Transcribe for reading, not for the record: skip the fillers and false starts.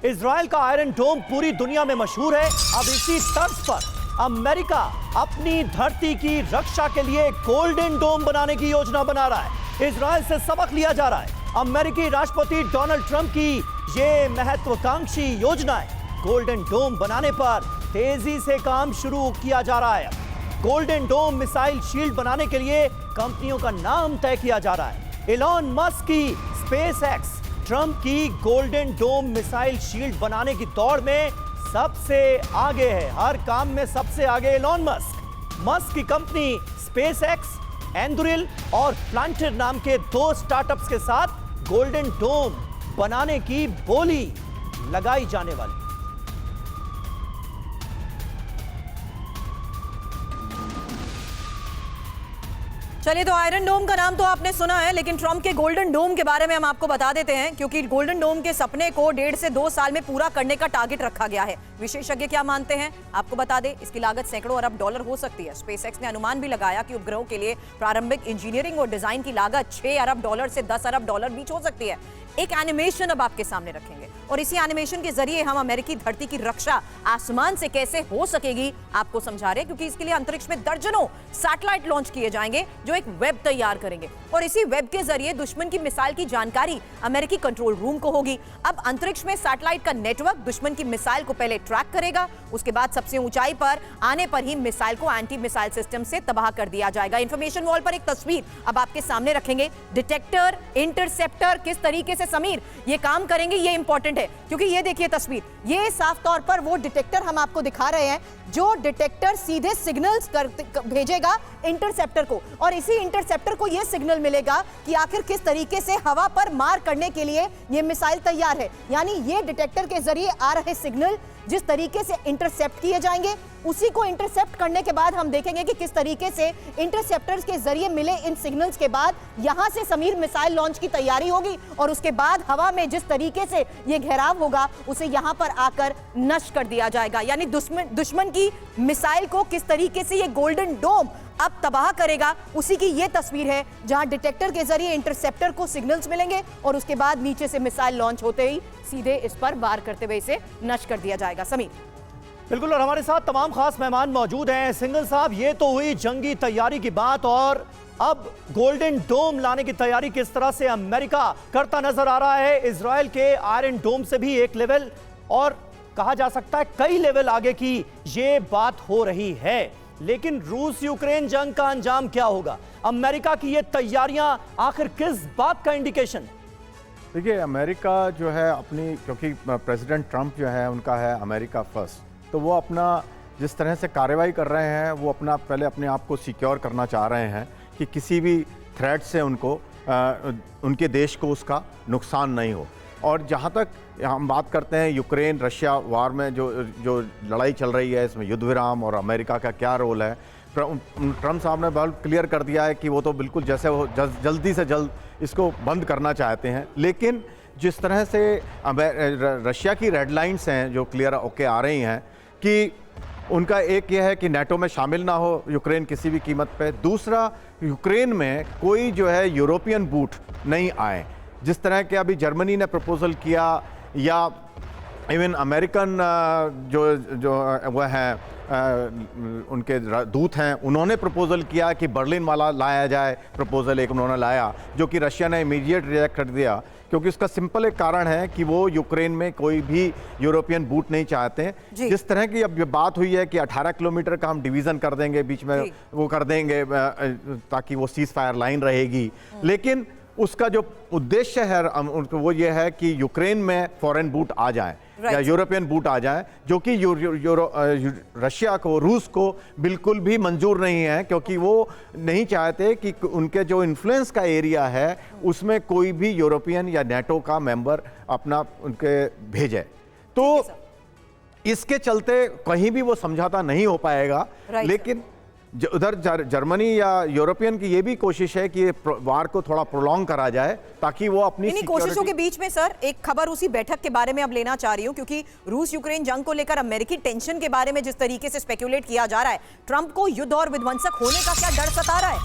Israel का iron डोम पूरी दुनिया में मशहूर है। अब इसी तर्ज पर अमेरिका अपनी धरती की रक्षा के लिए गोल्डन डोम बनाने की योजना बना रहा है। इजराइल से सबक लिया जा रहा है। अमेरिकी राष्ट्रपति डोनाल्ड ट्रंप की ये महत्वाकांक्षी योजना है। गोल्डन डोम बनाने पर तेजी से काम शुरू किया जा रहा है। गोल्डन डोम मिसाइल शील्ड बनाने के लिए कंपनियों का नाम तय किया जा रहा है। एलॉन मस्क की स्पेसएक्स ट्रंप की गोल्डन डोम मिसाइल शील्ड बनाने की दौड़ में सबसे आगे है। हर काम में सबसे आगे एलॉन मस्क की कंपनी स्पेसएक्स, एंड्रिल और प्लांटर नाम के 2 स्टार्टअप्स के साथ गोल्डन डोम बनाने की बोली लगाई जाने वाली। चलिए, तो आयरन डोम का नाम तो आपने सुना है, लेकिन ट्रंप के गोल्डन डोम के बारे में हम आपको बता देते हैं, क्योंकि गोल्डन डोम के सपने को 1.5 से 2 साल में पूरा करने का टारगेट रखा गया है। विशेषज्ञ क्या मानते हैं आपको बता दें। इसकी लागत सैकड़ों अरब डॉलर हो सकती है। स्पेसएक्स ने अनुमान भी लगाया कि उपग्रहों के लिए प्रारंभिक इंजीनियरिंग और डिजाइन की लागत 6 अरब डॉलर से 10 अरब डॉलर बीच हो सकती है। एक एनिमेशन अब आपके सामने रखेंगे और इसी एनिमेशन के जरिए हम अमेरिकी धरती की रक्षा आसमान से कैसे हो सकेगी आपको समझा रहे हैं, क्योंकि इसके लिए अंतरिक्ष में दर्जनों सैटेलाइट लॉन्च किए जाएंगे जो एक वेब तैयार करेंगे और इसी वेब के जरिए दुश्मन की मिसाइल की जानकारी अमेरिकी कंट्रोल रूम को होगी। अब अंतरिक्ष में सैटेलाइट का नेटवर्क दुश्मन की मिसाइल को पहले ट्रैक करेगा, उसके बाद सबसे ऊंचाई पर आने पर ही मिसाइल को एंटी मिसाइल सिस्टम से तबाह कर दिया जाएगा। इंफॉर्मेशन वॉल पर एक तस्वीर अब आपके सामने रखेंगे। डिटेक्टर, इंटरसेप्टर किस तरीके से समीर ये काम करेंगे, ये इंपॉर्टेंट है, क्योंकि ये देखिए तस्वीर, ये साफ तौर पर वो डिटेक्टर हम आपको दिखा रहे हैं जो डिटेक्टर सीधे सिग्नल्स भेजेगा इंटरसेप्टर को, और इसी इंटरसेप्टर को ये सिग्नल मिलेगा कि आखिर किस तरीके से हवा पर मार करने के लिए ये मिसाइल तैयार है। यानी ये डिटेक्टर के जरिए आ रहे सिग्नल जिस तरीके से इंटरसेप्ट किए जाएंगे, उसी को इंटरसेप्ट करने के बाद हम देखेंगे कि किस तरीके से इंटरसेप्टर्स के जरिए मिले इन सिग्नल्स के बाद यहां से समीर मिसाइल लॉन्च की तैयारी होगी और उसके बाद हवा में जिस तरीके से ये घेराव होगा उसे यहां पर आकर नष्ट कर दिया जाएगा। यानी दुश्मन की मिसाइल को किस तरीके से ये गोल्डन डोम अब तबाह करेगा, उसी की ये तस्वीर है जहां डिटेक्टर के जरिए इंटरसेप्टर को सिग्नल्स मिलेंगे और उसके बाद नीचे से मिसाइल लॉन्च होते ही सीधे इस पर वार करते हुए इसे नष्ट कर दिया जाएगा। समीर बिल्कुल, और हमारे साथ तमाम खास मेहमान मौजूद हैं। सिंगल साहब, ये तो हुई जंगी तैयारी की बात, और अब गोल्डन डोम लाने की तैयारी किस तरह से अमेरिका करता नजर आ रहा है। इजराइल के आयरन डोम से भी एक लेवल और कहा जा सकता है कई लेवल आगे की ये बात हो रही है। लेकिन रूस यूक्रेन जंग का अंजाम क्या होगा? अमेरिका की ये तैयारियां आखिर किस बात का इंडिकेशन है? देखिए, अमेरिका जो है अपनी, क्योंकि प्रेसिडेंट ट्रंप जो है उनका है अमेरिका फर्स्ट, तो वो अपना जिस तरह से कार्रवाई कर रहे हैं वो अपना पहले अपने आप को सिक्योर करना चाह रहे हैं कि किसी भी थ्रेट से उनको उनके देश को उसका नुकसान नहीं हो। और जहाँ तक हम बात करते हैं यूक्रेन रशिया वार में जो लड़ाई चल रही है, इसमें युद्ध विराम और अमेरिका का क्या रोल है, ट्रंप साहब ने बहुत क्लियर कर दिया है कि वो तो बिल्कुल जैसे वो जल्दी से जल्द इसको बंद करना चाहते हैं। लेकिन जिस तरह से रशिया की रेड लाइन्स हैं जो क्लियर होके आ रही हैं कि उनका एक ये है कि नेटो में शामिल ना हो यूक्रेन किसी भी कीमत पे, दूसरा यूक्रेन में कोई जो है यूरोपियन बूट नहीं आए। जिस तरह के अभी जर्मनी ने प्रपोजल किया या इवन अमेरिकन जो वह हैं उनके दूत हैं, उन्होंने प्रपोजल किया कि बर्लिन वाला लाया जाए। प्रपोजल एक उन्होंने लाया जो कि रशिया ने इमीडिएट रिजेक्ट कर दिया, क्योंकि उसका सिंपल एक कारण है कि वो यूक्रेन में कोई भी यूरोपियन बूट नहीं चाहते हैं। जिस तरह की अब बात हुई है कि 18 किलोमीटर का हम डिवीज़न कर देंगे, बीच में वो कर देंगे ताकि वो सीज फायर लाइन रहेगी, लेकिन उसका जो उद्देश्य है वो ये है कि यूक्रेन में फॉरेन बूट आ जाए या यूरोपियन बूट आ जाए, जो कि रशिया को, रूस को बिल्कुल भी मंजूर नहीं है, क्योंकि वो नहीं चाहते कि उनके जो इन्फ्लुएंस का एरिया है उसमें कोई भी यूरोपियन या नेटो का मेंबर अपना उनके भेजे। तो इसके चलते कहीं भी वो समझौता नहीं हो पाएगा। लेकिन उधर जर्मनी या यूरोपियन की ये भी कोशिश है कि वार को थोड़ा प्रोलॉन्ग करा जाए ताकि वो अपनी कोशिशों के बीच में सर एक खबर उसी बैठक के बारे में अब लेना चाह रही हूं, क्योंकि रूस यूक्रेन जंग को लेकर अमेरिकी टेंशन के बारे में जिस तरीके से स्पेक्युलेट किया जा रहा है, ट्रंप को युद्ध और विध्वंसक होने का क्या डर सता रहा है?